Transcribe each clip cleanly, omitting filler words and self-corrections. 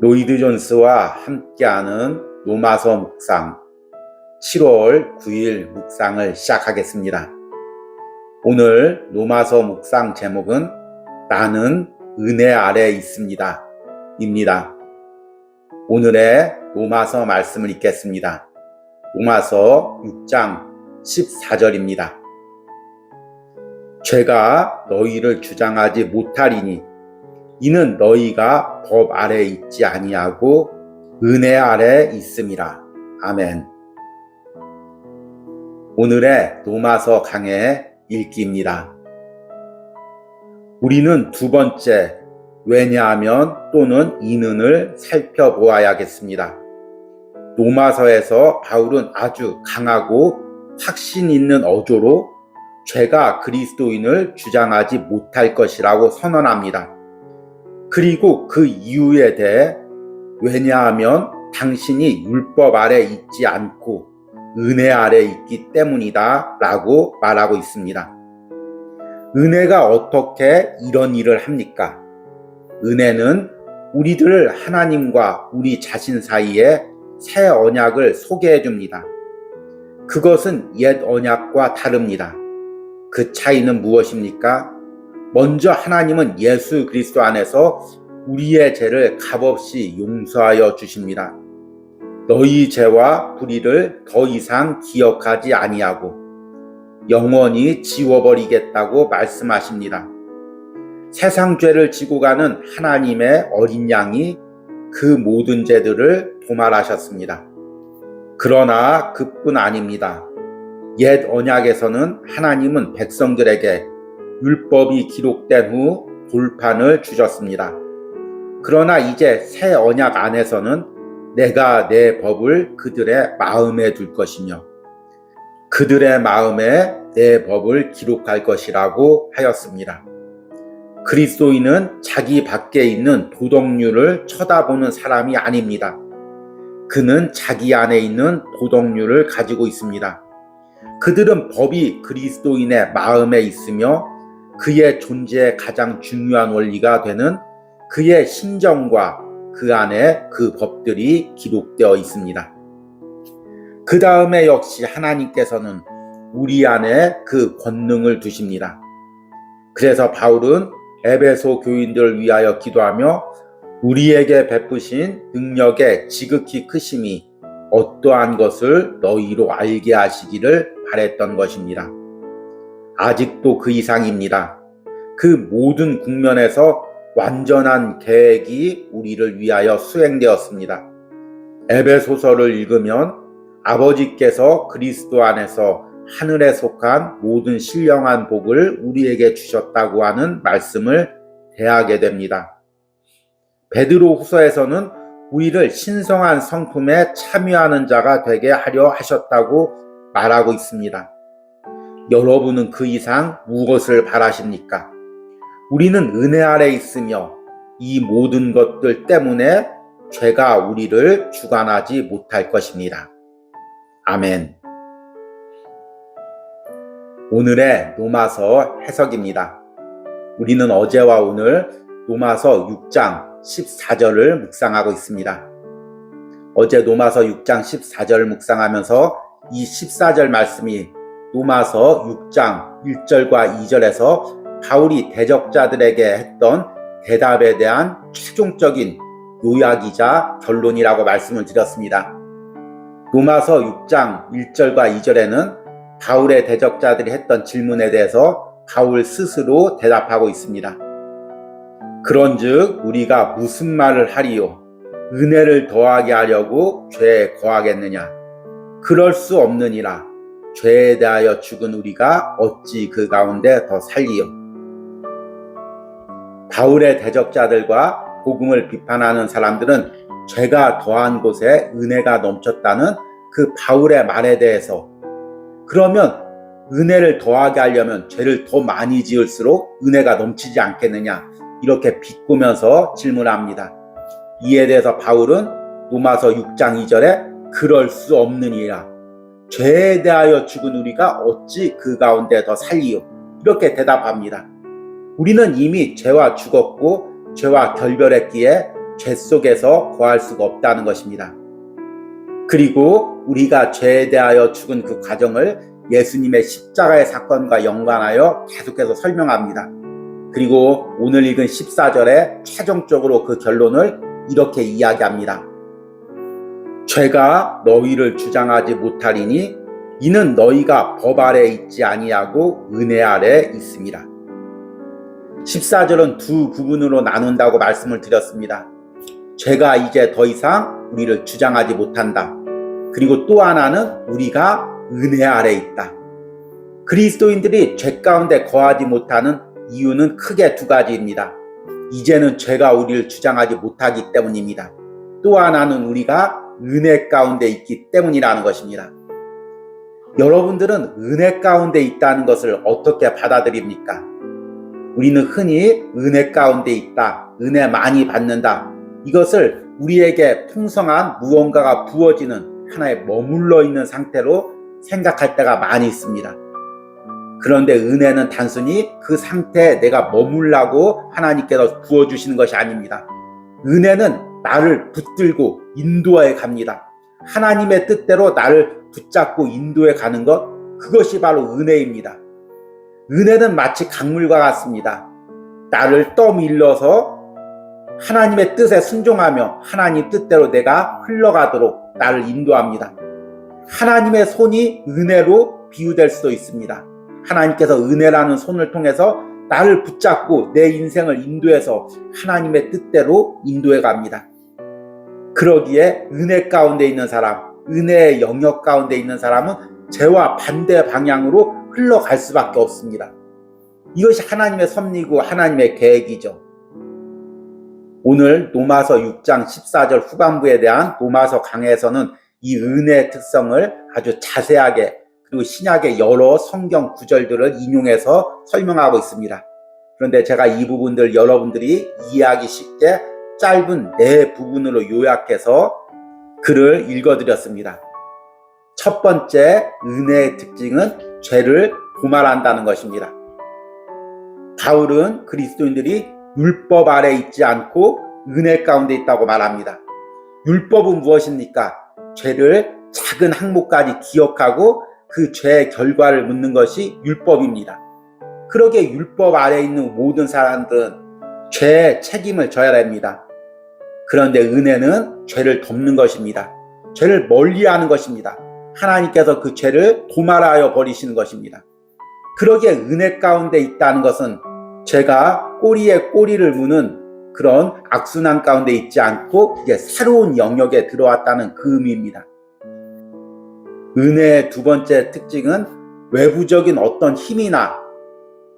로이드 존스와 함께하는 로마서 묵상 7월 9일 묵상을 시작하겠습니다. 오늘 로마서 묵상 제목은 나는 은혜 아래 있습니다 입니다. 오늘의 로마서 말씀을 읽겠습니다. 로마서 6장 14절입니다. 죄가 너희를 주장하지 못하리니 이는 너희가 법 아래 있지 아니하고 은혜 아래 있음이라. 아멘. 오늘의 로마서 강해 읽기입니다. 우리는 두 번째 왜냐하면 또는 이는을 살펴보아야겠습니다. 로마서에서 바울은 아주 강하고 확신 있는 어조로 죄가 그리스도인을 주장하지 못할 것이라고 선언합니다. 그리고 그 이유에 대해 왜냐하면 당신이 율법 아래 있지 않고 은혜 아래 있기 때문이다 라고 말하고 있습니다. 은혜가 어떻게 이런 일을 합니까? 은혜는 우리들 하나님과 우리 자신 사이에 새 언약을 소개해 줍니다. 그것은 옛 언약과 다릅니다. 그 차이는 무엇입니까? 먼저 하나님은 예수 그리스도 안에서 우리의 죄를 값없이 용서하여 주십니다. 너희 죄와 불의를 더 이상 기억하지 아니하고 영원히 지워버리겠다고 말씀하십니다. 세상 죄를 지고 가는 하나님의 어린 양이 그 모든 죄들을 도말하셨습니다. 그러나 그뿐 아닙니다. 옛 언약에서는 하나님은 백성들에게 율법이 기록된 후 돌판을 주셨습니다. 그러나 이제 새 언약 안에서는 내가 내 법을 그들의 마음에 둘 것이며 그들의 마음에 내 법을 기록할 것이라고 하였습니다. 그리스도인은 자기 밖에 있는 도덕률을 쳐다보는 사람이 아닙니다. 그는 자기 안에 있는 도덕률을 가지고 있습니다. 그들은 법이 그리스도인의 마음에 있으며 그의 존재의 가장 중요한 원리가 되는 그의 심정과 그 안에 그 법들이 기록되어 있습니다. 그 다음에 역시 하나님께서는 우리 안에 그 권능을 두십니다. 그래서 바울은 에베소 교인들을 위하여 기도하며 우리에게 베푸신 능력의 지극히 크심이 어떠한 것을 너희로 알게 하시기를 바랬던 것입니다. 아직도 그 이상입니다. 그 모든 국면에서 완전한 계획이 우리를 위하여 수행되었습니다. 에베소서를 읽으면 아버지께서 그리스도 안에서 하늘에 속한 모든 신령한 복을 우리에게 주셨다고 하는 말씀을 대하게 됩니다. 베드로 후서에서는 우리를 신성한 성품에 참여하는 자가 되게 하려 하셨다고 말하고 있습니다. 여러분은 그 이상 무엇을 바라십니까? 우리는 은혜 아래 있으며 이 모든 것들 때문에 죄가 우리를 주관하지 못할 것입니다. 아멘. 오늘의 로마서 해석입니다. 우리는 어제와 오늘 로마서 6장 14절을 묵상하고 있습니다. 어제 로마서 6장 14절을 묵상하면서 이 14절 말씀이 로마서 6장 1절과 2절에서 바울이 대적자들에게 했던 대답에 대한 최종적인 요약이자 결론이라고 말씀을 드렸습니다. 로마서 6장 1절과 2절에는 바울의 대적자들이 했던 질문에 대해서 바울 스스로 대답하고 있습니다. 그런즉 우리가 무슨 말을 하리요? 은혜를 더하게 하려고 죄에 거하겠느냐? 그럴 수 없느니라. 죄에 대하여 죽은 우리가 어찌 그 가운데 더 살리요? 바울의 대적자들과 복음을 비판하는 사람들은 죄가 더한 곳에 은혜가 넘쳤다는 그 바울의 말에 대해서 그러면 은혜를 더하게 하려면 죄를 더 많이 지을수록 은혜가 넘치지 않겠느냐 이렇게 비꼬면서 질문합니다. 이에 대해서 바울은 로마서 6장 2절에 그럴 수 없느니라. 죄에 대하여 죽은 우리가 어찌 그 가운데 더 살리요? 이렇게 대답합니다. 우리는 이미 죄와 죽었고 죄와 결별했기에 죄 속에서 거할 수가 없다는 것입니다. 그리고 우리가 죄에 대하여 죽은 그 과정을 예수님의 십자가의 사건과 연관하여 계속해서 설명합니다. 그리고 오늘 읽은 14절에 최종적으로 그 결론을 이렇게 이야기합니다. 죄가 너희를 주장하지 못하리니 이는 너희가 법 아래 있지 아니하고 은혜 아래 있음이라. 14절은 두 부분으로 나눈다고 말씀을 드렸습니다. 죄가 이제 더 이상 우리를 주장하지 못한다. 그리고 또 하나는 우리가 은혜 아래 있다. 그리스도인들이 죄 가운데 거하지 못하는 이유는 크게 두 가지입니다. 이제는 죄가 우리를 주장하지 못하기 때문입니다. 또 하나는 우리가 은혜 가운데 있기 때문이라는 것입니다. 여러분들은 은혜 가운데 있다는 것을 어떻게 받아들입니까? 우리는 흔히 은혜 가운데 있다, 은혜 많이 받는다, 이것을 우리에게 풍성한 무언가가 부어지는 하나에 머물러 있는 상태로 생각할 때가 많이 있습니다. 그런데 은혜는 단순히 그 상태에 내가 머물라고 하나님께서 부어주시는 것이 아닙니다. 은혜는 나를 붙들고 인도해 갑니다. 하나님의 뜻대로 나를 붙잡고 인도해 가는 것, 그것이 바로 은혜입니다. 은혜는 마치 강물과 같습니다. 나를 떠밀러서 하나님의 뜻에 순종하며 하나님 뜻대로 내가 흘러가도록 나를 인도합니다. 하나님의 손이 은혜로 비유될 수도 있습니다. 하나님께서 은혜라는 손을 통해서 나를 붙잡고 내 인생을 인도해서 하나님의 뜻대로 인도해 갑니다. 그러기에 은혜 가운데 있는 사람, 은혜의 영역 가운데 있는 사람은 죄와 반대 방향으로 흘러갈 수밖에 없습니다. 이것이 하나님의 섭리고 하나님의 계획이죠. 오늘 로마서 6장 14절 후반부에 대한 로마서 강해에서는 이 은혜의 특성을 아주 자세하게, 그리고 신약의 여러 성경 구절들을 인용해서 설명하고 있습니다. 그런데 제가 이 부분들 여러분들이 이해하기 쉽게 짧은 네 부분으로 요약해서 글을 읽어드렸습니다. 첫 번째 은혜의 특징은 죄를 도말한다는 것입니다. 바울은 그리스도인들이 율법 아래 있지 않고 은혜 가운데 있다고 말합니다. 율법은 무엇입니까? 죄를 작은 항목까지 기억하고 그 죄의 결과를 묻는 것이 율법입니다. 그러기에 율법 아래 있는 모든 사람들은 죄의 책임을 져야 됩니다. 그런데 은혜는 죄를 덮는 것입니다. 죄를 멀리하는 것입니다. 하나님께서 그 죄를 도말하여 버리시는 것입니다. 그러기에 은혜 가운데 있다는 것은 죄가 꼬리에 꼬리를 무는 그런 악순환 가운데 있지 않고 이제 새로운 영역에 들어왔다는 그 의미입니다. 은혜의 두 번째 특징은 외부적인 어떤 힘이나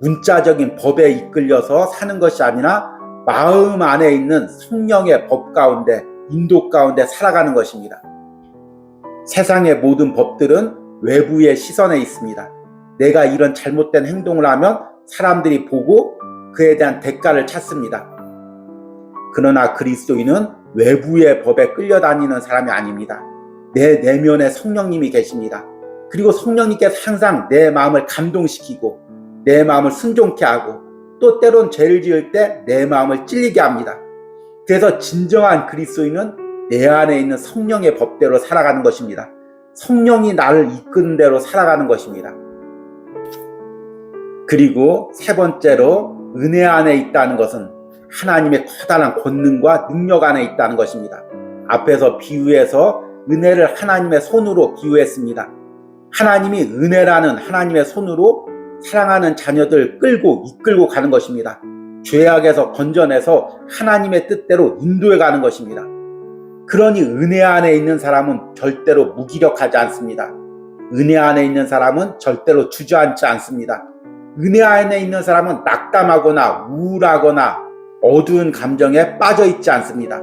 문자적인 법에 이끌려서 사는 것이 아니라 마음 안에 있는 성령의 법 가운데, 인도 가운데 살아가는 것입니다. 세상의 모든 법들은 외부의 시선에 있습니다. 내가 이런 잘못된 행동을 하면 사람들이 보고 그에 대한 대가를 찾습니다. 그러나 그리스도인은 외부의 법에 끌려다니는 사람이 아닙니다. 내 내면에 성령님이 계십니다. 그리고 성령님께서 항상 내 마음을 감동시키고 내 마음을 순종케 하고 또 때론 죄를 지을 때 내 마음을 찔리게 합니다. 그래서 진정한 그리스도인은 내 안에 있는 성령의 법대로 살아가는 것입니다. 성령이 나를 이끄는 대로 살아가는 것입니다. 그리고 세 번째로 은혜 안에 있다는 것은 하나님의 커다란 권능과 능력 안에 있다는 것입니다. 앞에서 비유해서 은혜를 하나님의 손으로 비유했습니다. 하나님이 은혜라는 하나님의 손으로 사랑하는 자녀들 끌고 이끌고 가는 것입니다. 죄악에서 건져내서 하나님의 뜻대로 인도해 가는 것입니다. 그러니 은혜 안에 있는 사람은 절대로 무기력하지 않습니다. 은혜 안에 있는 사람은 절대로 주저앉지 않습니다. 은혜 안에 있는 사람은 낙담하거나 우울하거나 어두운 감정에 빠져 있지 않습니다.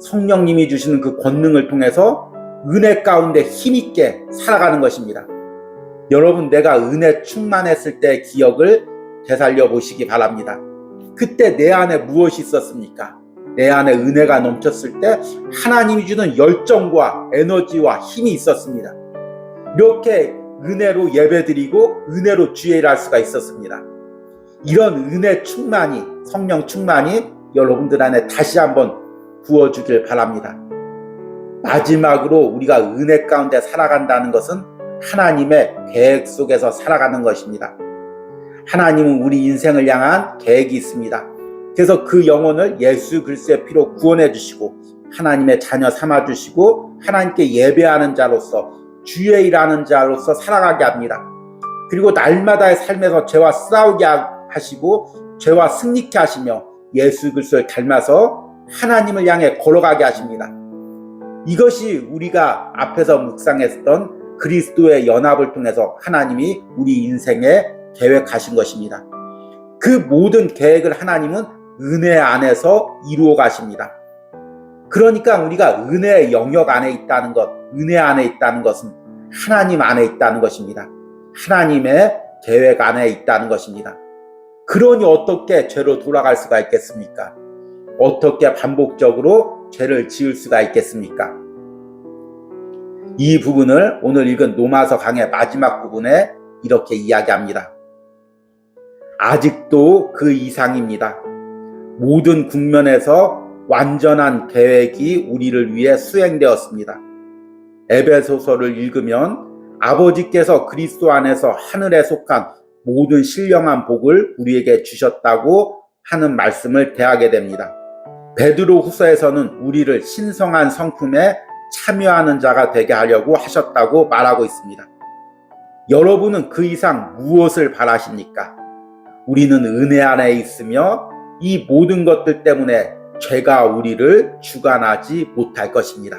성령님이 주시는 그 권능을 통해서 은혜 가운데 힘있게 살아가는 것입니다. 여러분, 내가 은혜 충만했을 때의 기억을 되살려 보시기 바랍니다. 그때 내 안에 무엇이 있었습니까? 내 안에 은혜가 넘쳤을 때 하나님이 주는 열정과 에너지와 힘이 있었습니다. 이렇게 은혜로 예배드리고 은혜로 주일을 할 수가 있었습니다. 이런 은혜 충만이, 성령 충만이 여러분들 안에 다시 한번 부어주길 바랍니다. 마지막으로 우리가 은혜 가운데 살아간다는 것은 하나님의 계획 속에서 살아가는 것입니다. 하나님은 우리 인생을 향한 계획이 있습니다. 그래서 그 영혼을 예수 그리스도의 피로 구원해 주시고 하나님의 자녀 삼아 주시고 하나님께 예배하는 자로서 주의 일하는 자로서 살아가게 합니다. 그리고 날마다의 삶에서 죄와 싸우게 하시고 죄와 승리케 하시며 예수 그리스도를 닮아서 하나님을 향해 걸어가게 하십니다. 이것이 우리가 앞에서 묵상했던 그리스도의 연합을 통해서 하나님이 우리 인생에 계획하신 것입니다. 그 모든 계획을 하나님은 은혜 안에서 이루어 가십니다. 그러니까 우리가 은혜의 영역 안에 있다는 것, 은혜 안에 있다는 것은 하나님 안에 있다는 것입니다. 하나님의 계획 안에 있다는 것입니다. 그러니 어떻게 죄로 돌아갈 수가 있겠습니까? 어떻게 반복적으로 죄를 지을 수가 있겠습니까? 이 부분을 오늘 읽은 로마서 강의 마지막 부분에 이렇게 이야기합니다. 아직도 그 이상입니다. 모든 국면에서 완전한 계획이 우리를 위해 수행되었습니다. 에베소서를 읽으면 아버지께서 그리스도 안에서 하늘에 속한 모든 신령한 복을 우리에게 주셨다고 하는 말씀을 대하게 됩니다. 베드로 후서에서는 우리를 신성한 성품에 참여하는 자가 되게 하려고 하셨다고 말하고 있습니다. 여러분은 그 이상 무엇을 바라십니까? 우리는 은혜 안에 있으며 이 모든 것들 때문에 죄가 우리를 주관하지 못할 것입니다.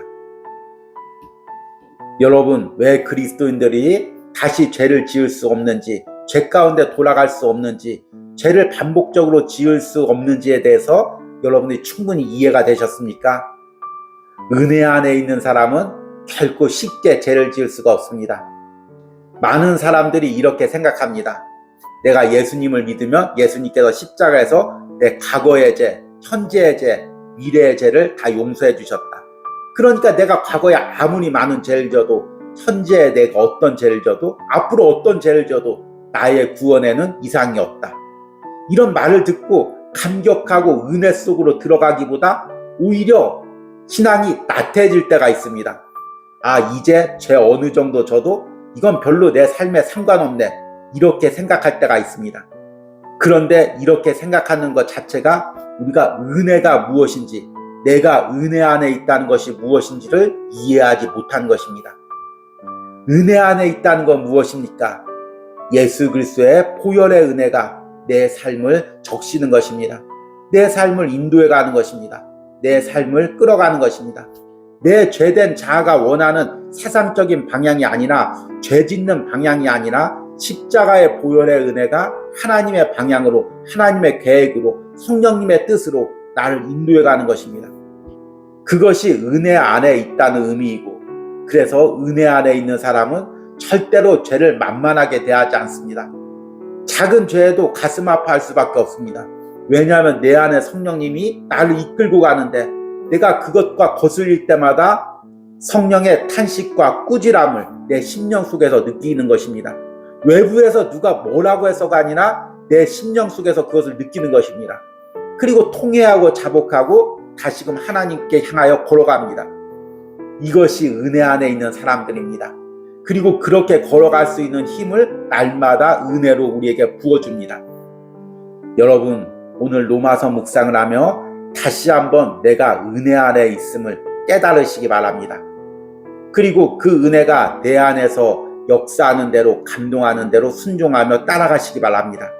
여러분, 왜 그리스도인들이 다시 죄를 지을 수 없는지, 죄 가운데 돌아갈 수 없는지, 죄를 반복적으로 지을 수 없는지에 대해서 여러분이 충분히 이해가 되셨습니까? 은혜 안에 있는 사람은 결코 쉽게 죄를 지을 수가 없습니다. 많은 사람들이 이렇게 생각합니다. 내가 예수님을 믿으면 예수님께서 십자가에서 내 과거의 죄, 현재의 죄, 미래의 죄를 다 용서해 주셨다. 그러니까 내가 과거에 아무리 많은 죄를 져도 현재에 내가 어떤 죄를 져도 앞으로 어떤 죄를 져도 나의 구원에는 이상이 없다. 이런 말을 듣고 감격하고 은혜 속으로 들어가기보다 오히려 신앙이 나태해질 때가 있습니다. 아, 이제 죄 어느 정도 져도 이건 별로 내 삶에 상관없네. 이렇게 생각할 때가 있습니다. 그런데 이렇게 생각하는 것 자체가 우리가 은혜가 무엇인지, 내가 은혜 안에 있다는 것이 무엇인지를 이해하지 못한 것입니다. 은혜 안에 있다는 건 무엇입니까? 예수 그리스도의 보혈의 은혜가 내 삶을 적시는 것입니다. 내 삶을 인도해 가는 것입니다. 내 삶을 끌어가는 것입니다. 내 죄된 자아가 원하는 세상적인 방향이 아니라, 죄 짓는 방향이 아니라 십자가의 보혈의 은혜가 하나님의 방향으로, 하나님의 계획으로, 성령님의 뜻으로 나를 인도해 가는 것입니다. 그것이 은혜 안에 있다는 의미이고, 그래서 은혜 안에 있는 사람은 절대로 죄를 만만하게 대하지 않습니다. 작은 죄에도 가슴 아파할 수밖에 없습니다. 왜냐하면 내 안에 성령님이 나를 이끌고 가는데, 내가 그것과 거슬릴 때마다 성령의 탄식과 꾸지람을 내 심령 속에서 느끼는 것입니다. 외부에서 누가 뭐라고 해서가 아니라 내 심령 속에서 그것을 느끼는 것입니다. 그리고 통회하고 자복하고 다시금 하나님께 향하여 걸어갑니다. 이것이 은혜 안에 있는 사람들입니다. 그리고 그렇게 걸어갈 수 있는 힘을 날마다 은혜로 우리에게 부어줍니다. 여러분, 오늘 로마서 묵상을 하며 다시 한번 내가 은혜 안에 있음을 깨달으시기 바랍니다. 그리고 그 은혜가 내 안에서 역사하는 대로, 감동하는 대로 순종하며 따라가시기 바랍니다.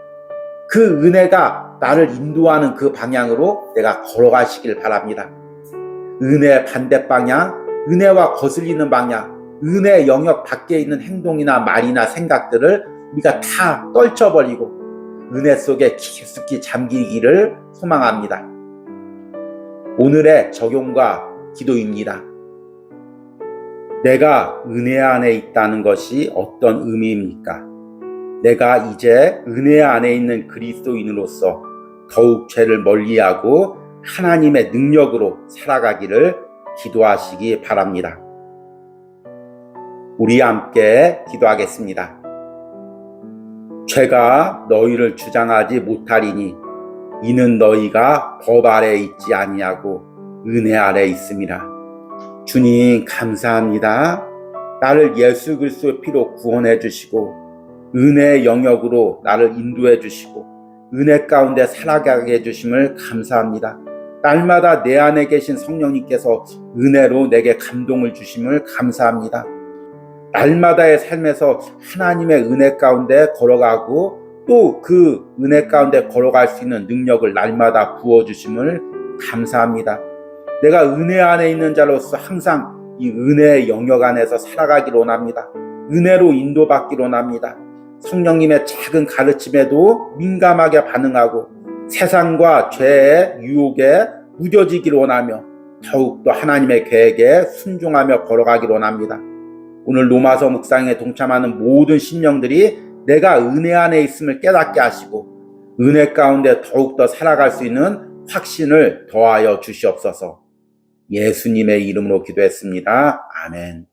그 은혜가 나를 인도하는 그 방향으로 내가 걸어가시길 바랍니다. 은혜의 반대 방향, 은혜와 거슬리는 방향, 은혜의 영역 밖에 있는 행동이나 말이나 생각들을 우리가 다 떨쳐버리고 은혜 속에 깊숙이 잠기기를 소망합니다. 오늘의 적용과 기도입니다. 내가 은혜 안에 있다는 것이 어떤 의미입니까? 내가 이제 은혜 안에 있는 그리스도인으로서 더욱 죄를 멀리하고 하나님의 능력으로 살아가기를 기도하시기 바랍니다. 우리 함께 기도하겠습니다. 죄가 너희를 주장하지 못하리니 이는 너희가 법 아래에 있지 아니하고 은혜 아래 있음이라. 주님 감사합니다. 나를 예수 그리스도의 피로 구원해 주시고 은혜의 영역으로 나를 인도해 주시고 은혜 가운데 살아가게 해주심을 감사합니다. 날마다 내 안에 계신 성령님께서 은혜로 내게 감동을 주심을 감사합니다. 날마다의 삶에서 하나님의 은혜 가운데 걸어가고 또 그 은혜 가운데 걸어갈 수 있는 능력을 날마다 부어주심을 감사합니다. 내가 은혜 안에 있는 자로서 항상 이 은혜의 영역 안에서 살아가기를 원합니다. 은혜로 인도받기를 원합니다. 성령님의 작은 가르침에도 민감하게 반응하고 세상과 죄의 유혹에 무뎌지기를 원하며 더욱더 하나님의 계획에 순종하며 걸어가기를 원합니다. 오늘 로마서 묵상에 동참하는 모든 심령들이 내가 은혜 안에 있음을 깨닫게 하시고 은혜 가운데 더욱더 살아갈 수 있는 확신을 더하여 주시옵소서. 예수님의 이름으로 기도했습니다. 아멘.